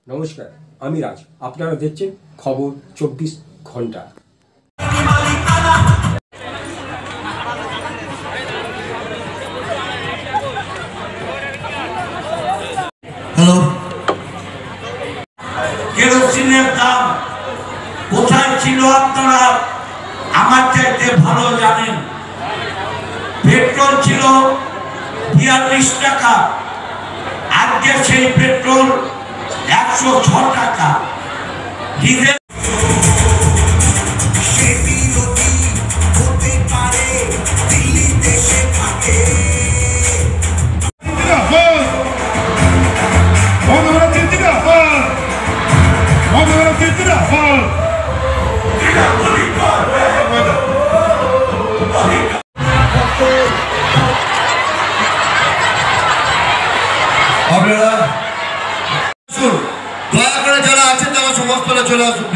নমস্কার, আমি রাজ। আপনারা দেখছেন খবর 24 ঘন্টা। হ্যালো, কেরোসিনের দাম কোথায় ছিল আপনারা আমার চাইতে ভালো জানেন। পেট্রোল ছিল 42 টাকা, আজকে সেই পেট্রোল 106 টাকা। ডিজেল আপনারা দয়া করে যারা আছেন তারা সমস্ত চলে আসুন।